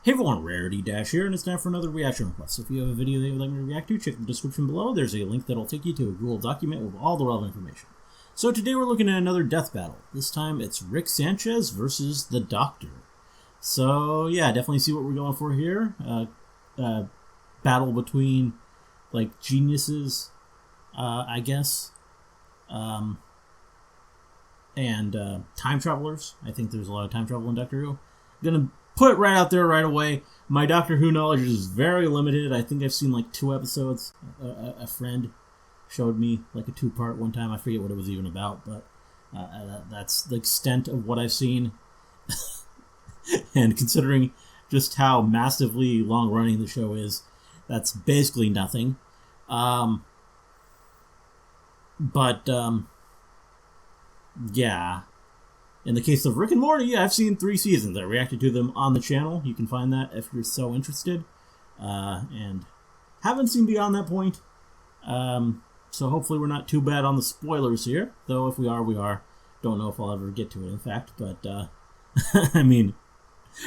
Hey everyone, Rarity Dash here, and it's time for another reaction request. So if you have a video that you would like me to react to, check the description below. There's a link that'll take you to a Google document with all the relevant information. So today we're looking at another death battle. This time it's Rick Sanchez versus the Doctor. So yeah, definitely see what we're going for here. Battle between, like, geniuses, I guess. And time travelers. I think there's a lot of time travel in Doctor Who. Gonna put it right out there right away. My Doctor Who knowledge is very limited. I think I've seen like 2 episodes. A friend showed me like a 2-part one time. I forget what it was even about, but that's the extent of what I've seen. And considering just how massively long-running the show is, that's basically nothing. Yeah. In the case of Rick and Morty, yeah, I've seen 3 seasons. I reacted to them on the channel. You can find that if you're so interested. And haven't seen beyond that point. So hopefully we're not too bad on the spoilers here. Though if we are, we are. Don't know if I'll ever get to it, in fact. But, I mean,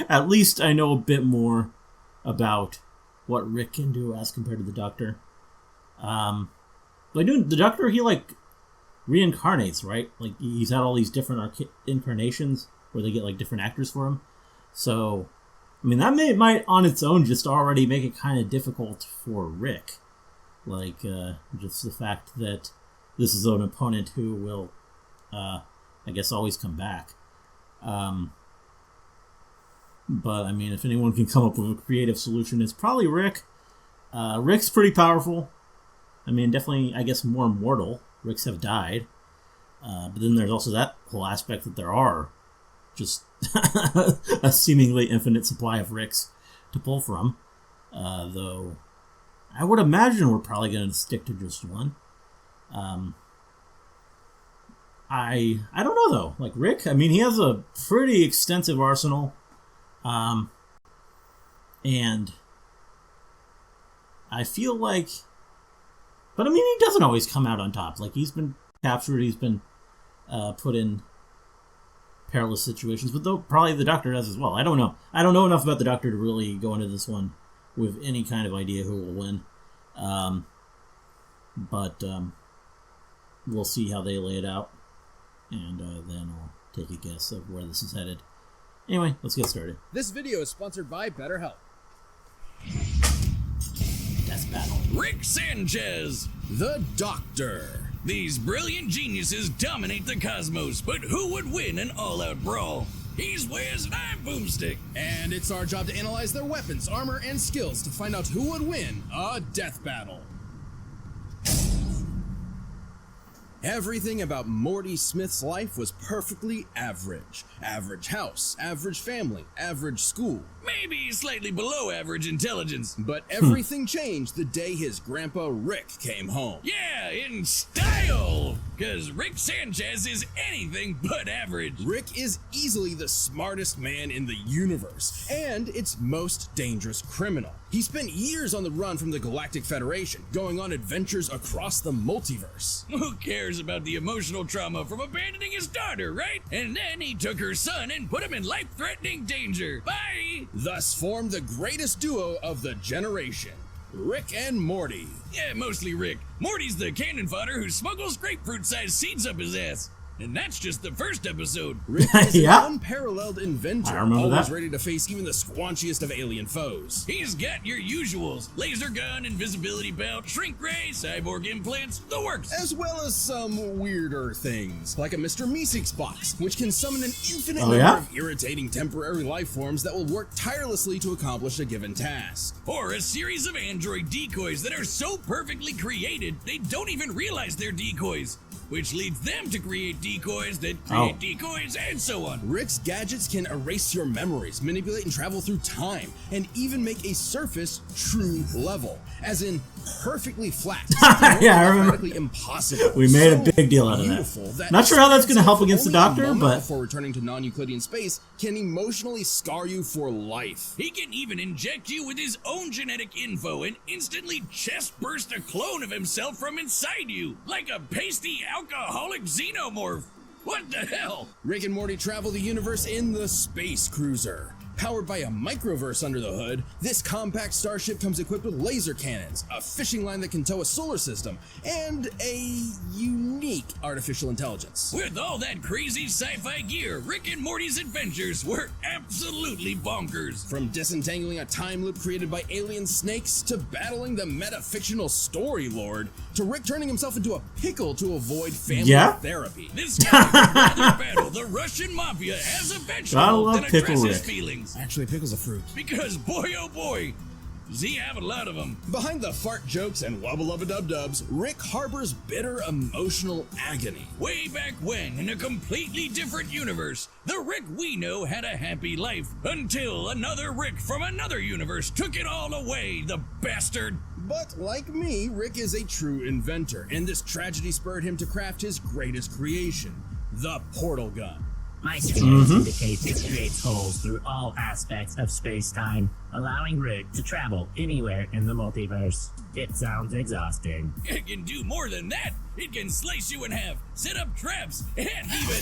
at least I know a bit more about what Rick can do as compared to the Doctor. Like, the Doctor, he, like, reincarnates, right? Like, he's had all these different incarnations where they get like different actors for him. So, I mean, that might on its own just already make it kind of difficult for Rick. Like, just the fact that this is an opponent who will, I guess, always come back. But, I mean, if anyone can come up with a creative solution, it's probably Rick. Rick's pretty powerful. I mean, definitely, I guess, more mortal. Ricks have died. But then there's also that whole aspect that there are just a seemingly infinite supply of Ricks to pull from. Though, I would imagine we're probably going to stick to just one. I don't know, though. Like, Rick, I mean, he has a pretty extensive arsenal. And I feel like... But, I mean, he doesn't always come out on top. Like, he's been captured, he's been put in perilous situations. But though probably the Doctor does as well. I don't know. I don't know enough about the Doctor to really go into this one with any kind of idea who will win. But we'll see how they lay it out. And then I'll take a guess of where this is headed. Anyway, let's get started. This video is sponsored by BetterHelp. Battle. Rick Sanchez, the Doctor. These brilliant geniuses dominate the cosmos, but who would win an all-out brawl? He's Wiz and I'm Boomstick. And it's our job to analyze their weapons, armor, and skills to find out who would win a death battle. Everything about Morty Smith's life was perfectly average. Average house, average family, average school. Maybe slightly below average intelligence. But everything changed the day his grandpa Rick came home. Yeah, in style! Cause Rick Sanchez is anything but average. Rick is easily the smartest man in the universe, and its most dangerous criminal. He spent years on the run from the Galactic Federation, going on adventures across the multiverse. Who cares about the emotional trauma from abandoning his daughter, right? And then he took her son and put him in life-threatening danger. Bye! Thus formed the greatest duo of the generation, Rick and Morty. Yeah, mostly Rick. Morty's the cannon fodder who smuggles grapefruit-sized seeds up his ass. And that's just the first episode. Rick is Yeah. an unparalleled inventor, always ready to face even the squanchiest of alien foes. He's got your usuals. Laser gun, invisibility belt, shrink ray, cyborg implants, the works. As well as some weirder things, like a Mr. Meeseeks box, which can summon an infinite Oh, number yeah? of irritating temporary life forms that will work tirelessly to accomplish a given task. Or a series of android decoys that are so perfectly created, they don't even realize they're decoys. Which leads them to create decoys that create decoys, and so on. Rick's gadgets can erase your memories, manipulate and travel through time, and even make a surface true level, as in perfectly flat. Yeah, I remember. Impossible. We made a big deal out of that. Not sure how that's going to help against the Doctor, but before returning to non-Euclidean space, can emotionally scar you for life. He can even inject you with his own genetic info and instantly chest burst a clone of himself from inside you, like a pasty alcoholic xenomorph. What the hell? Rick and Morty travel the universe in the Space Cruiser. Powered by a microverse under the hood, this compact starship comes equipped with laser cannons, a fishing line that can tow a solar system, and a unique artificial intelligence. With all that crazy sci-fi gear, Rick and Morty's adventures were absolutely bonkers. From disentangling a time loop created by alien snakes, to battling the meta-fictional story lord, to Rick turning himself into a pickle to avoid family therapy. This time, rather battle the Russian mafia as a vegetable than address his feelings. Actually, pickle's a fruit. Because boy oh boy, does he have a lot of them. Behind the fart jokes and wubba-lubba-dub-dubs, Rick harbors bitter emotional agony. Way back when, in a completely different universe, the Rick we know had a happy life, until another Rick from another universe took it all away, the bastard. But like me, Rick is a true inventor, and this tragedy spurred him to craft his greatest creation, the portal gun. My experience indicates it creates holes through all aspects of space-time, allowing Rick to travel anywhere in the multiverse. It sounds exhausting. It can do more than that. It can slice you in half, set up traps, and even...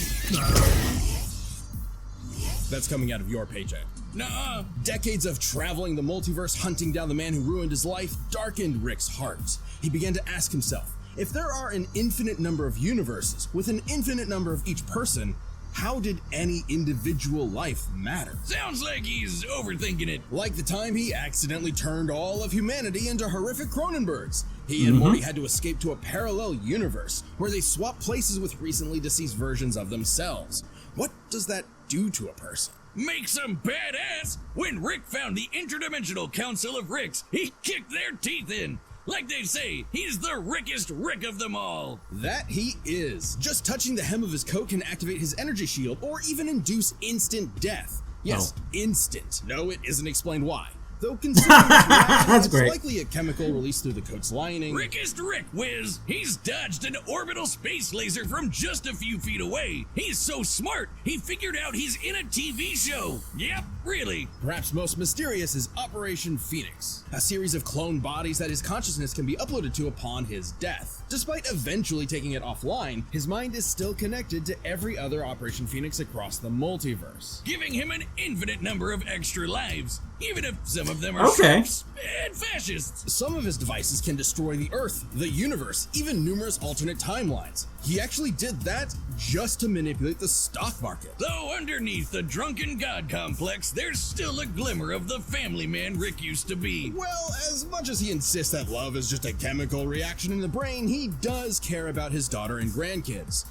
That's coming out of your paycheck. Nuh-uh. Decades of traveling the multiverse, hunting down the man who ruined his life, darkened Rick's heart. He began to ask himself, if there are an infinite number of universes with an infinite number of each person, how did any individual life matter? Sounds like he's overthinking it. Like the time he accidentally turned all of humanity into horrific Cronenbergs. He and Morty had to escape to a parallel universe where they swap places with recently deceased versions of themselves. What does that do to a person? Makes them badass. When Rick found the Interdimensional Council of Ricks, he kicked their teeth in. Like they say, he's the Rickest Rick of them all. That he is. Just touching the hem of his coat can activate his energy shield or even induce instant death. Yes, instant. No, it isn't explained why. Though considering That's great. It's likely a chemical released through the coat's lining. Rickest Rick whiz. He's dodged an orbital space laser from just a few feet away. He's so smart, he figured out he's in a TV show. Yep, really. Perhaps most mysterious is Operation Phoenix, a series of cloned bodies that his consciousness can be uploaded to upon his death. Despite eventually taking it offline, his mind is still connected to every other Operation Phoenix across the multiverse, giving him an infinite number of extra lives, even if some of them are sharks and fascists. Some of his devices can destroy the Earth, the universe, even numerous alternate timelines. He actually did that just to manipulate the stock market. Though underneath the drunken god complex, there's still a glimmer of the family man Rick used to be. Well, as much as he insists that love is just a chemical reaction in the brain, he does care about his daughter and grandkids.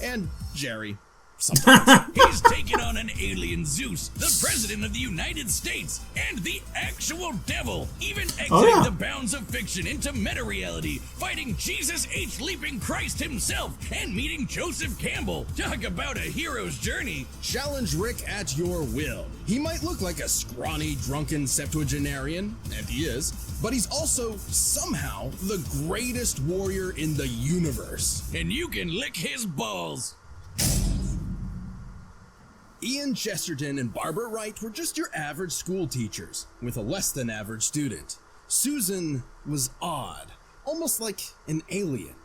And Jerry. Sometimes. He's taken on an alien Zeus, the president of the United States, and the actual devil, even exiting the bounds of fiction into meta-reality, fighting Jesus H. Leaping Christ himself, and meeting Joseph Campbell. Talk about a hero's journey. Challenge Rick at your will. He might look like a scrawny, drunken septuagenarian, and he is, but he's also, somehow, the greatest warrior in the universe. And you can lick his balls. Ian Chesterton and Barbara Wright were just your average school teachers, with a less than average student. Susan was odd, almost like an alien.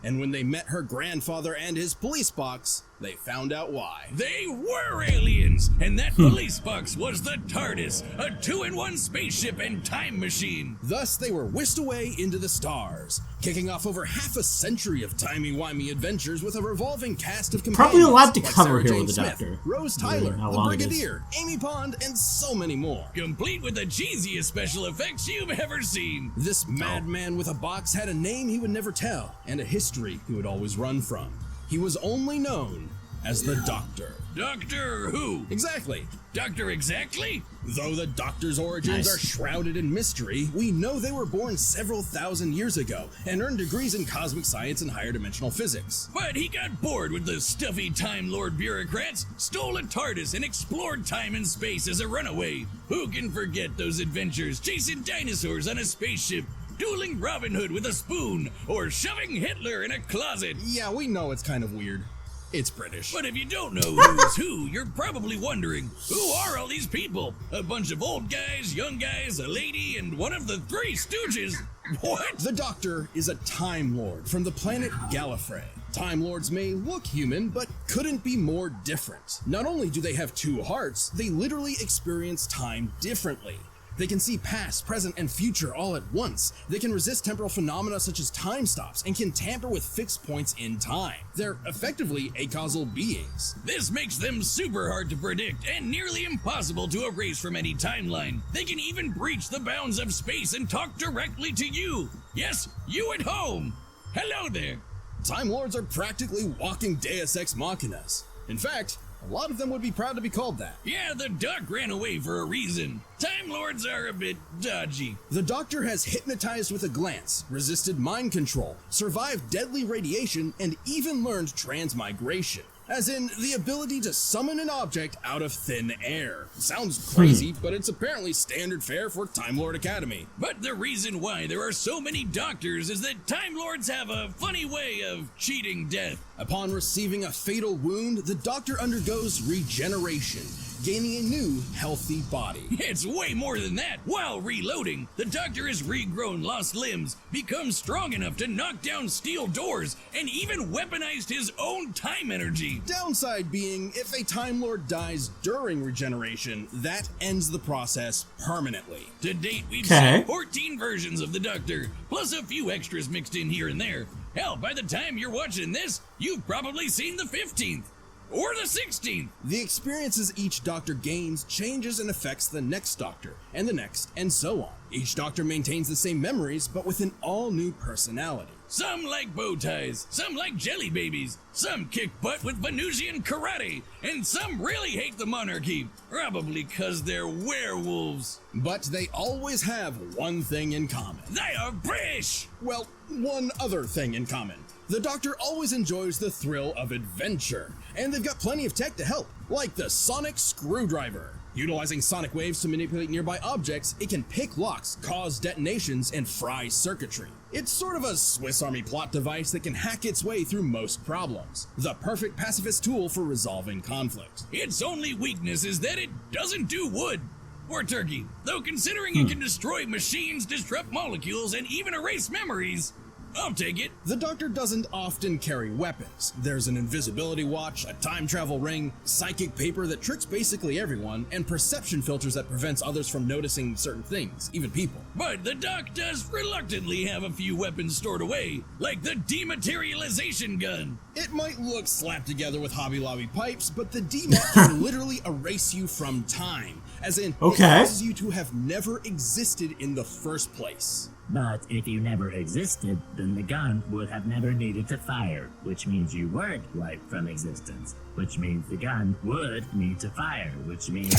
And when they met her grandfather and his police box, they found out why. They were aliens, and that police box was the TARDIS, a 2-in-1 spaceship and time machine. Thus, they were whisked away into the stars, kicking off over half a century of timey-wimey adventures with a revolving cast of companions. Probably a lot to like cover Sarah here Jane with the Smith, Doctor. Rose Tyler, How the long it is. Brigadier, Amy Pond, and so many more. Complete with the cheesiest special effects you've ever seen. This madman with a box had a name he would never tell, and a history he would always run from. He was only known as the Doctor. Doctor who? Exactly. Doctor exactly? Though the Doctor's origins are shrouded in mystery, we know they were born several thousand years ago and earned degrees in cosmic science and higher dimensional physics. But he got bored with the stuffy Time Lord bureaucrats, stole a TARDIS, and explored time and space as a runaway. Who can forget those adventures chasing dinosaurs on a spaceship, dueling Robin Hood with a spoon, or shoving Hitler in a closet? Yeah, we know it's kind of weird. It's British. But if you don't know who's who, you're probably wondering, who are all these people? A bunch of old guys, young guys, a lady, and one of the Three Stooges? What? The Doctor is a Time Lord from the planet Gallifrey. Time Lords may look human, but couldn't be more different. Not only do they have two hearts, they literally experience time differently. They can see past, present, and future all at once. They can resist temporal phenomena such as time stops and can tamper with fixed points in time. They're effectively acausal beings. This makes them super hard to predict and nearly impossible to erase from any timeline. They can even breach the bounds of space and talk directly to you. Yes, you at home. Hello there. Time Lords are practically walking Deus Ex Machinas. In fact, a lot of them would be proud to be called that. Yeah, the duck ran away for a reason. Time Lords are a bit dodgy. The Doctor has hypnotized with a glance, resisted mind control, survived deadly radiation, and even learned transmigration. As in, the ability to summon an object out of thin air. Sounds crazy, but it's apparently standard fare for Time Lord Academy. But the reason why there are so many doctors is that Time Lords have a funny way of cheating death. Upon receiving a fatal wound, the Doctor undergoes regeneration, gaining a new, healthy body. It's way more than that. While reloading, the Doctor has regrown lost limbs, become strong enough to knock down steel doors, and even weaponized his own time energy. Downside being, if a Time Lord dies during regeneration, that ends the process permanently. To date, we've seen 14 versions of the Doctor, plus a few extras mixed in here and there. Hell, by the time you're watching this, you've probably seen the 15th. Or the 16th. The experiences each Doctor gains changes and affects the next Doctor, and the next, and so on. Each Doctor maintains the same memories, but with an all-new personality. Some like bow ties, some like jelly babies, some kick butt with Venusian karate, and some really hate the monarchy, probably cause they're werewolves. But they always have one thing in common. They are British! Well, one other thing in common. The Doctor always enjoys the thrill of adventure, and they've got plenty of tech to help, like the sonic screwdriver. Utilizing sonic waves to manipulate nearby objects, it can pick locks, cause detonations, and fry circuitry. It's sort of a Swiss Army plot device that can hack its way through most problems. The perfect pacifist tool for resolving conflict. Its only weakness is that it doesn't do wood or turkey, though considering it can destroy machines, disrupt molecules, and even erase memories, I'll take it. The Doctor doesn't often carry weapons. There's an invisibility watch, a time travel ring, psychic paper that tricks basically everyone, and perception filters that prevents others from noticing certain things, even people. But the Doc does reluctantly have a few weapons stored away, like the dematerialization gun. It might look slapped together with Hobby Lobby pipes, but the DMAT can literally erase you from time, as in, it causes you to have never existed in the first place. But if you never existed, then the gun would have never needed to fire, which means you weren't wiped from existence, which means the gun would need to fire, which means...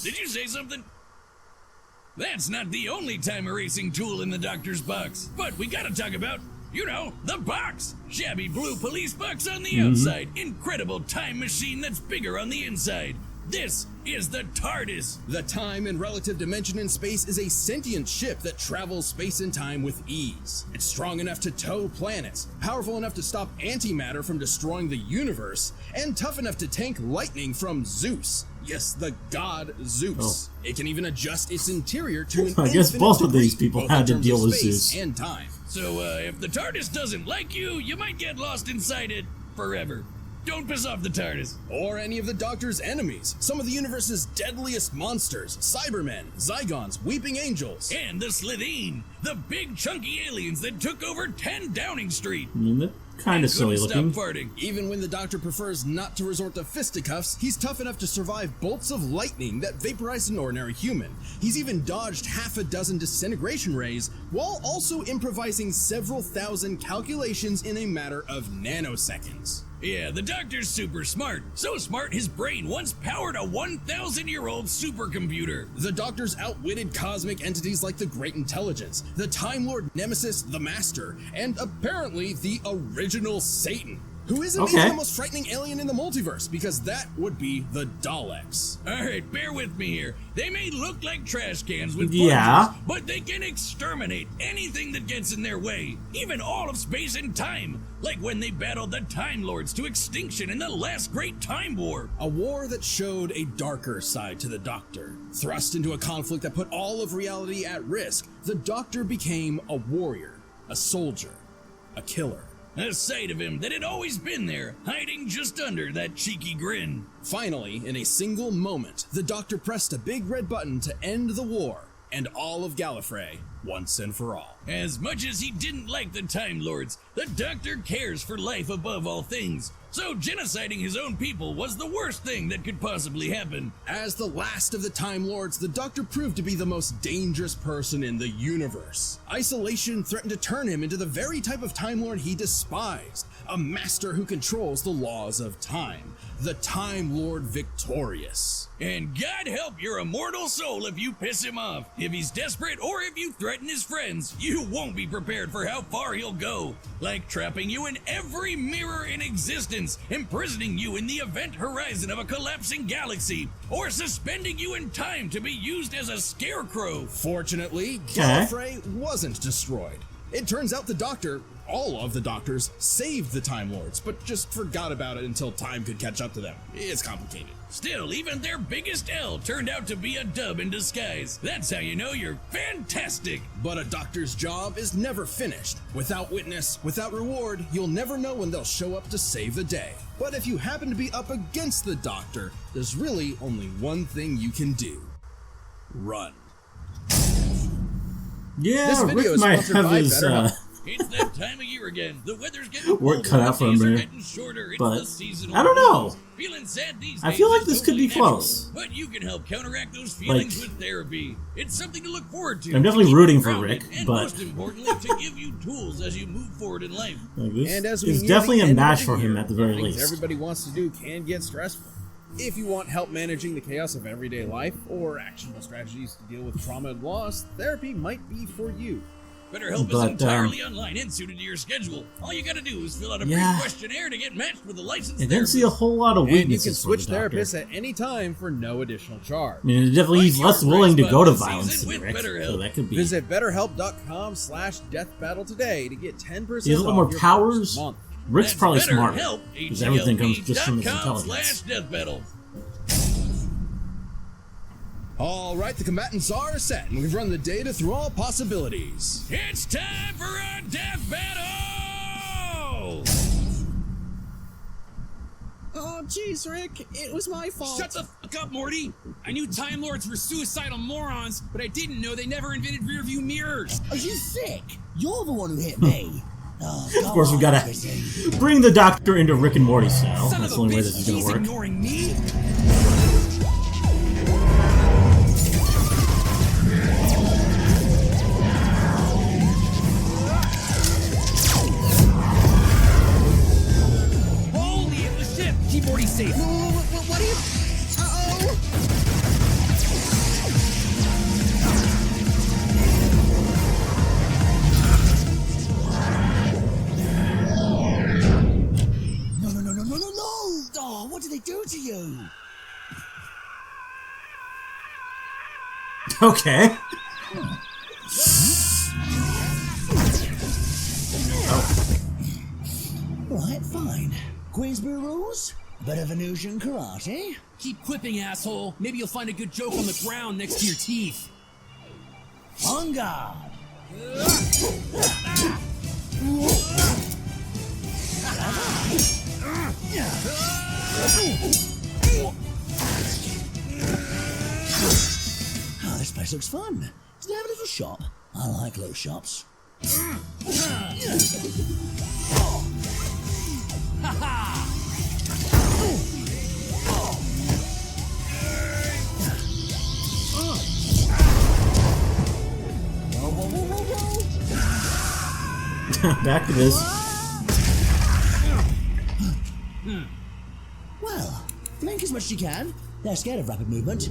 Did you say something? That's not the only time erasing tool in the Doctor's box, but we gotta talk about, you know, the box. Shabby blue police box on the outside, incredible time machine that's bigger on the inside. This is the TARDIS. The time and relative dimension in space is a sentient ship that travels space and time with ease. It's strong enough to tow planets, powerful enough to stop antimatter from destroying the universe, and tough enough to tank lightning from Zeus. Yes, the god Zeus. It can even adjust its interior to an I guess both of these people had to deal with Zeus. And time. So, if the TARDIS doesn't like you, you might get lost inside it forever. Don't piss off the TARDIS. Or any of the Doctor's enemies. Some of the universe's deadliest monsters. Cybermen, Zygons, Weeping Angels. And the Slitheen. The big chunky aliens that took over 10 Downing Street. I mean, they're kind of silly looking. Stop farting. Even when the Doctor prefers not to resort to fisticuffs, he's tough enough to survive bolts of lightning that vaporize an ordinary human. He's even dodged half a dozen disintegration rays, while also improvising several thousand calculations in a matter of nanoseconds. Yeah, the Doctor's super smart. So smart, his brain once powered a 1,000-year-old supercomputer. The Doctor's outwitted cosmic entities like the Great Intelligence, the Time Lord Nemesis the Master, and apparently the original Satan, who isn't even the most frightening alien in the multiverse, because that would be the Daleks. Alright, bear with me here. They may look like trash cans with plungers, but they can exterminate anything that gets in their way, even all of space and time, like when they battled the Time Lords to extinction in the last Great Time War. A war that showed a darker side to the Doctor. Thrust into a conflict that put all of reality at risk, the Doctor became a warrior, a soldier, a killer. A sight of him that had always been there, hiding just under that cheeky grin. Finally, in a single moment, the Doctor pressed a big red button to end the war, and all of Gallifrey, once and for all. As much as he didn't like the Time Lords, the Doctor cares for life above all things. So genociding his own people was the worst thing that could possibly happen. As the last of the Time Lords, the Doctor proved to be the most dangerous person in the universe. Isolation threatened to turn him into the very type of Time Lord he despised, a master who controls the laws of time, the Time Lord victorious. And God help your immortal soul if you piss him off. If he's desperate or if you threaten his friends, you won't be prepared for how far he'll go. Like trapping you in every mirror in existence, imprisoning you in the event horizon of a collapsing galaxy, or suspending you in time to be used as a scarecrow. Fortunately, Gallifrey wasn't destroyed. It turns out the Doctor, all of the Doctors, saved the Time Lords, but just forgot about it until time could catch up to them. It's complicated. Still, even their biggest L turned out to be a dub in disguise. That's how you know you're fantastic. But a Doctor's job is never finished. Without witness, without reward, you'll never know when they'll show up to save the day. But if you happen to be up against the Doctor, there's really only one thing you can do. Run. Yeah, This video Rick is might sponsored have by his BetterHelp. It's that time of year again. The weather's getting work colder, cut out for the him days are there. getting shorter. It's But the seasonal I don't know. blues. Feeling sad these I days feel like is this could be totally natural, close. But you can help counteract those feelings Like, with therapy. It's something to look forward to. I'm definitely to keep rooting you for grounded, Rick, and but- most importantly, to give you tools as you move forward in life. Like, this And as we is near definitely the a end of match the for him year, at the very things least. everybody wants to do can get stressful. If you want help managing the chaos of everyday life or actionable strategies to deal with trauma and loss, therapy might be for you. BetterHelp But, is entirely online and suited to your schedule. All you gotta do is fill out a brief Yeah. questionnaire to get matched with a licensed I didn't see a therapist. whole lot of And you weaknesses can switch for the Doctor. therapists at any time for no additional charge. I mean, definitely he's Like less your willing to Grace go to Button violence season than with Rick, BetterHelp. so that could be. Visit betterhelp.com/deathbattle today to get 10% He has a lot off more your powers. first month. Rick's That's probably BetterHelp, smarter because everything comes just from his intelligence. HELP.com/deathbattle. All right, the combatants are set, and we've run the data through all possibilities. It's time for a death battle! Oh, jeez, Rick. It was my fault. Shut the fuck up, Morty! I knew Time Lords were suicidal morons, but I didn't know they never invented rearview mirrors. Are you sick? You're the one who hit me. Oh, Of course, we gotta bring the Doctor into Rick and Morty style. Son That's of the a only way bitch, this is gonna he's work. ignoring me? Holy, it was ship! Keep Morty safe. What are you... Uh-oh. No. Oh, what did they do to you? Okay. Right, fine. Queensbury rules? Bit of Venusian karate? Keep quipping, asshole. Maybe you'll find a good joke on the ground next to your teeth. On guard. Oh, this place looks fun. Do they have a little shop? I like little shops. Back to this. Well, blink as much as you can. They're scared of rapid movement.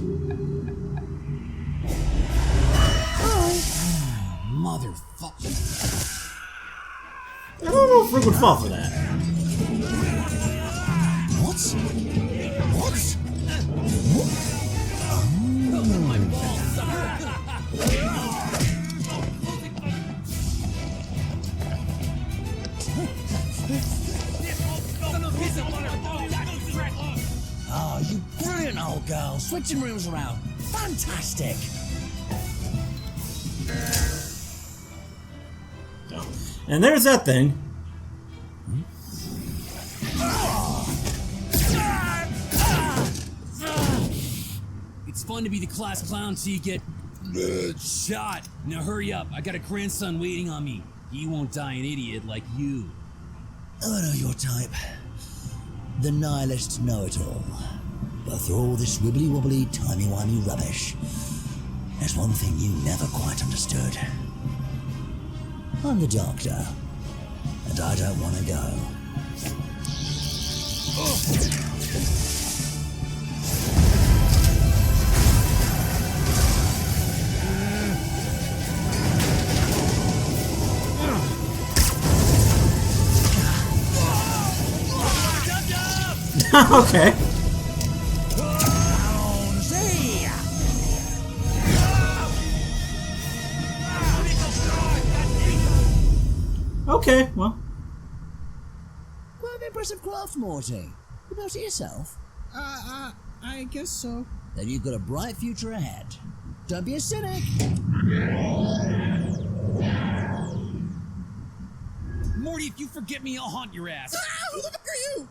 Motherfucker. I don't know if Rick would fall for that. What? Oh, you brilliant old girl. Switching rooms around. Fantastic. And there's that thing. fun to be the class clown till you get shot. Now hurry up. I got a grandson waiting on me. He won't die an idiot like you. I know your type. The nihilist know-it-all. But through all this wibbly-wobbly, timey-wimey rubbish, there's one thing you never quite understood. I'm the Doctor, and I don't want to go. Okay. Okay, well. Quite an impressive craft, Morty. You built it yourself? I guess so. Then you've got a bright future ahead. Don't be a cynic. Morty, if you forget me, I'll haunt your ass. Who the fuck are you?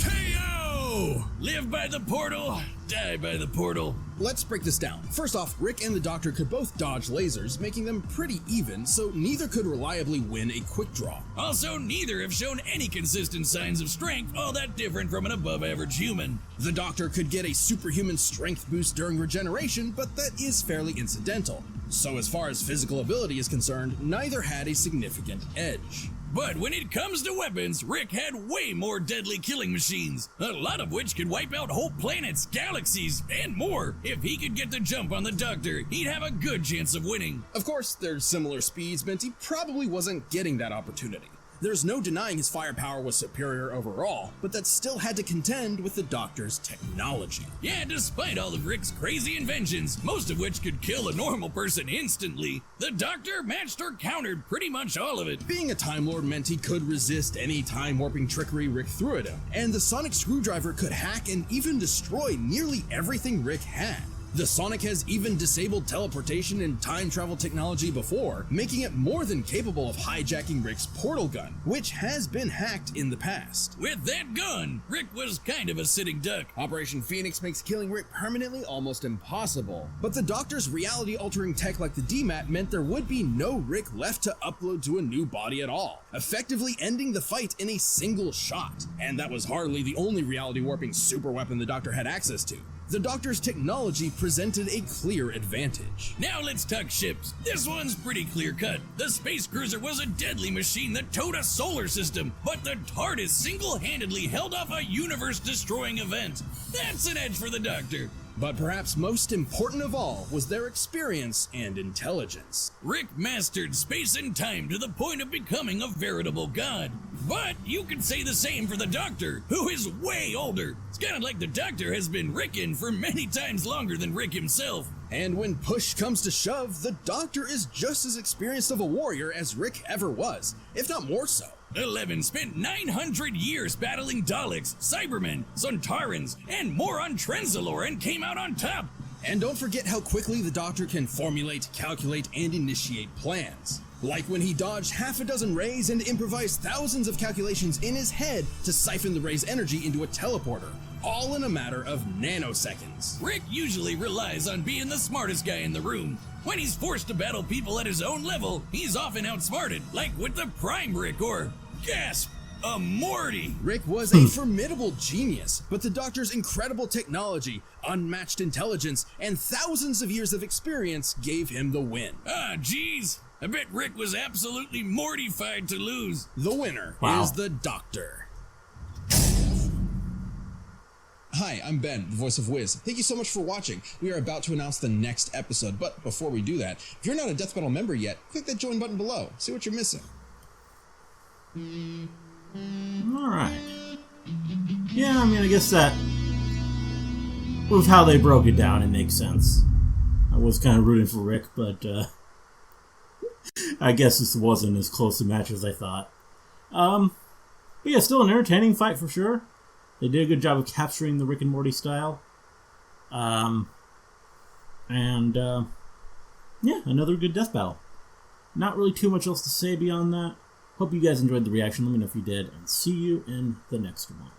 KO! Live by the portal, die by the portal. Let's break this down. First off, Rick and the Doctor could both dodge lasers, making them pretty even, so neither could reliably win a quick draw. Also, neither have shown any consistent signs of strength all that different from an above-average human. The Doctor could get a superhuman strength boost during regeneration, but that is fairly incidental. So as far as physical ability is concerned, neither had a significant edge. But when it comes to weapons, Rick had way more deadly killing machines, a lot of which could wipe out whole planets, galaxies, and more. If he could get the jump on the Doctor, he'd have a good chance of winning. Of course, their similar speeds meant he probably wasn't getting that opportunity. There's no denying his firepower was superior overall, but that still had to contend with the Doctor's technology. Yeah, despite all of Rick's crazy inventions, most of which could kill a normal person instantly, the Doctor matched or countered pretty much all of it. Being a Time Lord meant he could resist any time-warping trickery Rick threw at him, and the sonic screwdriver could hack and even destroy nearly everything Rick had. The Sonic has even disabled teleportation and time travel technology before, making it more than capable of hijacking Rick's portal gun, which has been hacked in the past. With that gun, Rick was kind of a sitting duck. Operation Phoenix makes killing Rick permanently almost impossible, but the Doctor's reality-altering tech like the DMAT meant there would be no Rick left to upload to a new body at all, effectively ending the fight in a single shot. And that was hardly the only reality-warping superweapon the Doctor had access to. The Doctor's technology presented a clear advantage. Now let's talk ships. This one's pretty clear-cut. The space cruiser was a deadly machine that towed a solar system, but the TARDIS single-handedly held off a universe-destroying event. That's an edge for the Doctor. But perhaps most important of all was their experience and intelligence. Rick mastered space and time to the point of becoming a veritable god. But you could say the same for the Doctor, who is way older. It's kind of like the Doctor has been Rickin' for many times longer than Rick himself. And when push comes to shove, the Doctor is just as experienced of a warrior as Rick ever was, if not more so. 11 spent 900 years battling Daleks, Cybermen, Sontarans, and more on Trenzalore and came out on top. And don't forget how quickly the Doctor can formulate, calculate, and initiate plans. Like when he dodged half a dozen rays and improvised thousands of calculations in his head to siphon the ray's energy into a teleporter, all in a matter of nanoseconds. Rick usually relies on being the smartest guy in the room. When he's forced to battle people at his own level, he's often outsmarted, like with the Prime Rick or, gasp, a Morty. Rick was a formidable genius, but the Doctor's incredible technology, unmatched intelligence, and thousands of years of experience gave him the win. Ah, geez. I bet Rick was absolutely mortified to lose. The winner is the Doctor. Hi, I'm Ben, the voice of Wiz. Thank you so much for watching. We are about to announce the next episode, but before we do that, if you're not a Death Battle member yet, click that join button below. See what you're missing. Alright. Yeah, I mean, I guess that, with how they broke it down, it makes sense. I was kind of rooting for Rick, but I guess this wasn't as close a match as I thought. But yeah, still an entertaining fight for sure. They did a good job of capturing the Rick and Morty style. Yeah, another good death battle. Not really too much else to say beyond that. Hope you guys enjoyed the reaction. Let me know if you did, and see you in the next one.